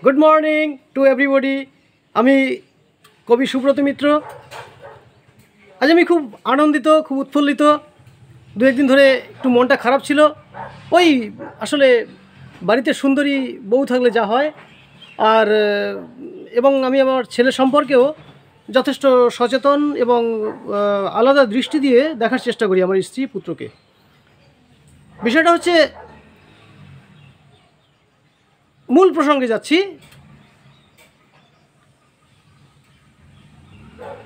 Good morning to everybody. আমি কবি সুব্রত মিত্র। আজ আমি খুব আনন্দিত, খুব উৎফুল্লিত। দু একদিন ধরে একটু মনটা খারাপ ছিল। ওই আসলে বাড়িতে সুন্দরী বউ থাকলে যা হয়, আর এবং আমি আমার ছেলে সম্পর্কেও যথেষ্ট সচেতন এবং আলাদা দৃষ্টি দিয়ে দেখার চেষ্টা করি আমার স্ত্রী পুত্রকে। বিষয়টা হচ্ছে, মূল প্রসঙ্গে যাচ্ছি।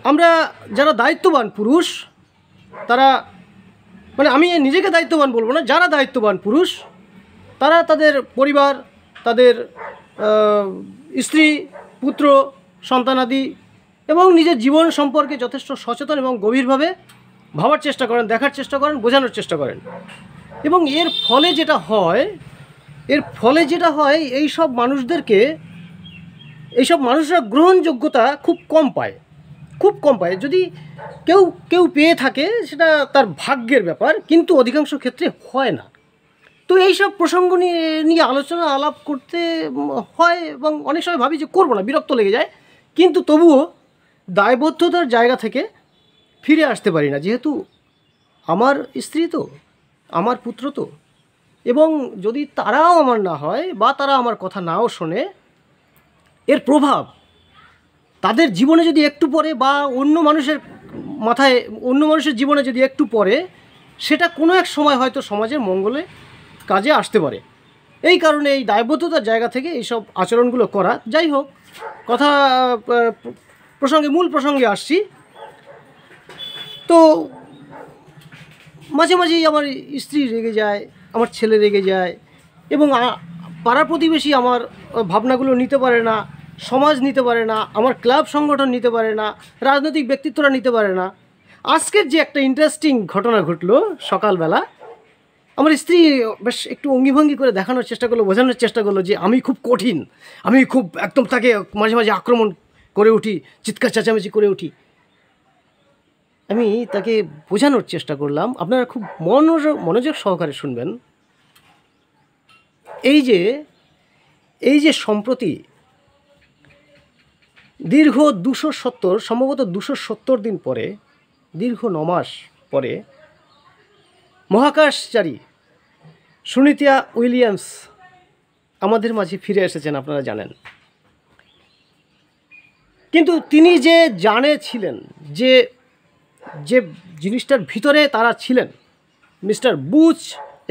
আমরা যারা দায়িত্ববান পুরুষ, তারা আমি নিজেকে দায়িত্ববান বলবো না, যারা দায়িত্ববান পুরুষ তারা তাদের পরিবার, তাদের স্ত্রী, পুত্র, সন্তানাদি এবং নিজের জীবন সম্পর্কে যথেষ্ট সচেতন এবং গভীরভাবে ভাবার চেষ্টা করেন, দেখার চেষ্টা করেন, বোঝানোর চেষ্টা করেন। এবং এর ফলে যেটা হয় এই সব মানুষরা গ্রহণযোগ্যতা খুব কম পায়। যদি কেউ পেয়ে থাকে সেটা তার ভাগ্যের ব্যাপার, কিন্তু অধিকাংশ ক্ষেত্রে হয় না। তো এইসব প্রসঙ্গ নিয়ে আলোচনা আলাপ করতে হয় এবং অনেক সময় ভাবি যে করবো না, বিরক্ত লেগে যায়। কিন্তু তবুও দায়বদ্ধতার জায়গা থেকে ফিরে আসতে পারি না, যেহেতু আমার স্ত্রী তো, আমার পুত্র তো। এবং যদি তারাও আমার না হয় বা তারা আমার কথা নাও শোনে, এর প্রভাব তাদের জীবনে যদি একটু পড়ে বা অন্য মানুষের জীবনে যদি একটু পড়ে, সেটা কোনো এক সময় হয়তো সমাজের মঙ্গলে কাজে আসতে পারে। এই কারণে এই দায়বদ্ধতার জায়গা থেকে এইসব আচরণগুলো করা। যাই হোক, মূল প্রসঙ্গে আসছি। তো মাঝে মাঝেই আমার স্ত্রী রেগে যায়, আমার ছেলে রেগে যায়, এবং পাড়া প্রতিবেশী আমার ভাবনাগুলো নিতে পারে না, সমাজ নিতে পারে না, আমার ক্লাব সংগঠন নিতে পারে না, রাজনৈতিক ব্যক্তিত্বরা নিতে পারে না। আজকের যে একটা ইন্টারেস্টিং ঘটনা ঘটলো সকালবেলা, আমার স্ত্রী বেশ একটু অঙ্গিভঙ্গি করে দেখানোর চেষ্টা করলো, বোঝানোর চেষ্টা করলো যে আমি খুব কঠিন, আমি খুব একদম তাকে মাঝে মাঝে আক্রমণ করে উঠি, চিৎকার চেঁচামেচি করে উঠি। আমি তাকে বোঝানোর চেষ্টা করলাম, আপনারা খুব মনোযোগ সহকারে শুনবেন। এই যে সম্প্রতি দীর্ঘ 270, সম্ভবত 270 দিন পরে, দীর্ঘ 9 মাস পরে মহাকাশচারী সুনিতা উইলিয়ামস আমাদের মাঝে ফিরে এসেছেন, আপনারা জানেন। কিন্তু তিনি যে ছিলেন, যে জিনিসটার ভিতরে তারা ছিলেন, মিস্টার বুচ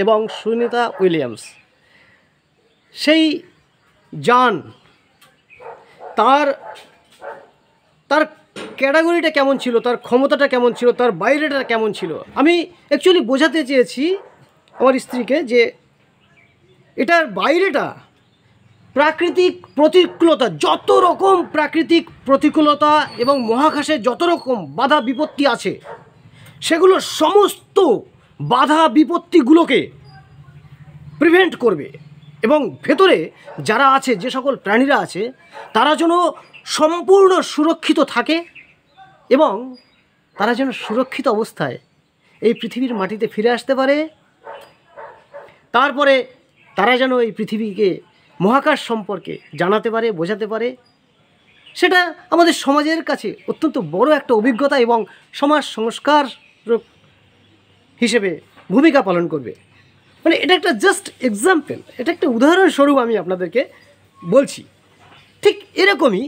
এবং সুনিতা উইলিয়ামস, সেই তার ক্যাটাগরিটা কেমন ছিল, তার ক্ষমতাটা কেমন ছিল, তার বাইরেটা কেমন ছিল। আমি অ্যাকচুয়ালি বোঝাতে চেয়েছি আমার স্ত্রীকে যে এটার বাইরেটা প্রাকৃতিক প্রতিকূলতা, যত রকম প্রাকৃতিক প্রতিকূলতা এবং মহাকাশে যত রকম বাধা বিপত্তি আছে, সেগুলো সমস্ত বাধা বিপত্তিগুলোকে প্রিভেন্ট করবে। এবং ভেতরে যারা আছে, যে সকল প্রাণীরা আছে, তারা যেন সম্পূর্ণ সুরক্ষিত থাকে এবং তারা যেন সুরক্ষিত অবস্থায় এই পৃথিবীর মাটিতে ফিরে আসতে পারে। তারপরে তারা যেন এই পৃথিবীকে মহাকাশ সম্পর্কে জানাতে পারে, বোঝাতে পারে। সেটা আমাদের সমাজের কাছে অত্যন্ত বড় একটা অভিজ্ঞতা এবং সমাজ সংস্কার হিসেবে ভূমিকা পালন করবে। এটা একটা জাস্ট এক্সাম্পল, এটা একটা উদাহরণস্বরূপ আমি আপনাদেরকে বলছি। ঠিক এরকমই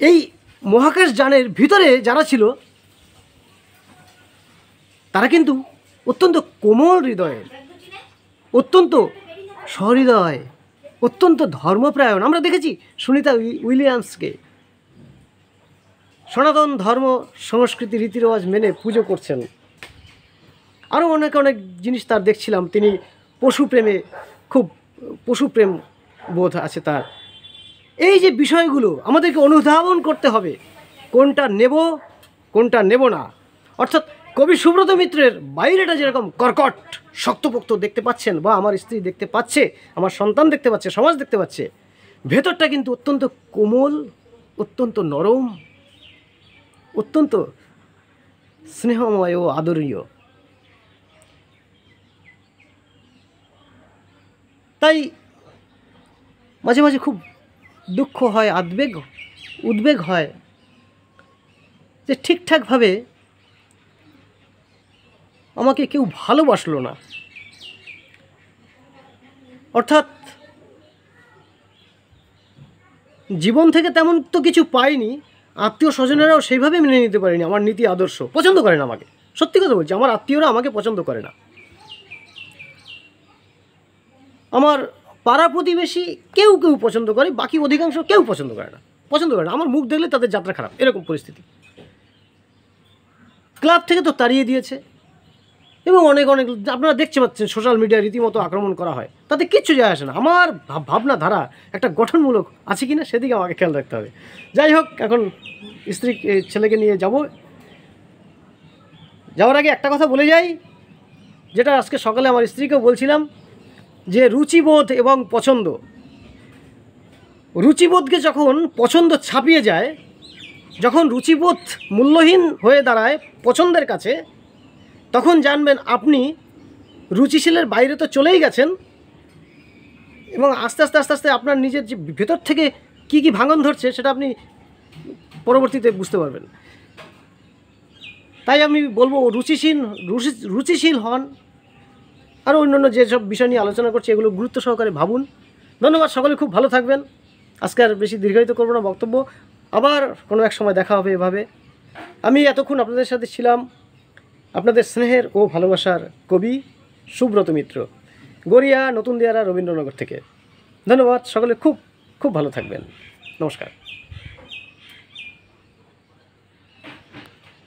এই মহাকাশ যানের ভিতরে যারা ছিল, তারা কিন্তু অত্যন্ত কোমল হৃদয়ের, অত্যন্ত সহৃদয়, অত্যন্ত ধর্মপ্রায়ণ। আমরা দেখেছি সুনিতা উইলিয়ামসকে সনাতন ধর্ম সংস্কৃতি রীতিরেওয়াজ মেনে পুজো করছেন। আরও অনেক জিনিস তার দেখছিলাম। তিনি পশুপ্রেম বোধ আছে তার। এই যে বিষয়গুলো আমাদেরকে অনুধাবন করতে হবে, কোনটা নেব না। অর্থাৎ কবি সুব্রত মিত্রের বাইরেটা যেরকম কর্কট শক্তপোক্ত দেখতে পাচ্ছেন, বা আমার স্ত্রী দেখতে পাচ্ছে, আমার সন্তান দেখতে পাচ্ছে, সমাজ দেখতে পাচ্ছে, ভেতরটা কিন্তু অত্যন্ত কোমল, অত্যন্ত নরম, অত্যন্ত স্নেহময় ও আদরণীয়। তাই মাঝে মাঝে খুব দুঃখ হয়, উদ্বেগ হয় যে ঠিকঠাকভাবে আমাকে কেউ ভালোবাসলো না। অর্থাৎ জীবন থেকে তেমন তো কিছু পাইনি, আত্মীয় স্বজনেরাও সেইভাবে মেনে নিতে পারেনি আমার নীতি আদর্শ, পছন্দ করে না আমাকে। সত্যি কথা বলছি, আমার আত্মীয়রা আমাকে পছন্দ করে না। আমার পাড়া প্রতিবেশী কেউ পছন্দ করে, বাকি অধিকাংশ কেউ পছন্দ করে না। আমার মুখ দেখলে তাদের যাত্রা খারাপ, এরকম পরিস্থিতি। ক্লাব থেকে তো তাড়িয়ে দিয়েছে, এবং অনেক আপনারা দেখতে পাচ্ছেন সোশ্যাল মিডিয়ায় রীতিমতো আক্রমণ করা হয়, তাতে কিচ্ছু যায় আসে না। আমার ভাবনা ধারা একটা গঠনমূলক আছে কি না সেদিকে আমাকে খেয়াল রাখতে হবে। যাই হোক, এখন স্ত্রী ছেলেকে নিয়ে যাওয়ার আগে একটা কথা বলে যাই, যেটা আজকে সকালে আমার স্ত্রীকেও বলছিলাম, যে রুচিবোধ এবং পছন্দ, রুচিবোধকে যখন পছন্দ ছাপিয়ে যায়, যখন রুচিবোধ মূল্যহীন হয়ে দাঁড়ায় পছন্দের কাছে, তখন জানবেন আপনি রুচিশীলের বাইরে তো চলেই গেছেন, এবং আস্তে আস্তে আপনার নিজের যে ভেতর থেকে কি ভাঙন ধরছে সেটা আপনি পরবর্তীতে বুঝতে পারবেন। তাই আমি বলবো রুচিশীল হন, আর অন্যান্য যেসব বিষয় নিয়ে আলোচনা করছি এগুলো গুরুত্ব সহকারে ভাবুন। ধন্যবাদ, সকলে খুব ভালো থাকবেন। আজকে আর বেশি দীর্ঘায়িত করবো না বক্তব্য, আবার কোনো এক সময় দেখা হবে এভাবে। আমি এতক্ষণ আপনাদের সাথে ছিলাম আপনাদের স্নেহের ও ভালোবাসার কবি সুব্রত মিত্র, গড়িয়া নতুন দিয়ারা, রবীন্দ্রনগর থেকে। ধন্যবাদ, সকলে খুব ভালো থাকবেন। নমস্কার।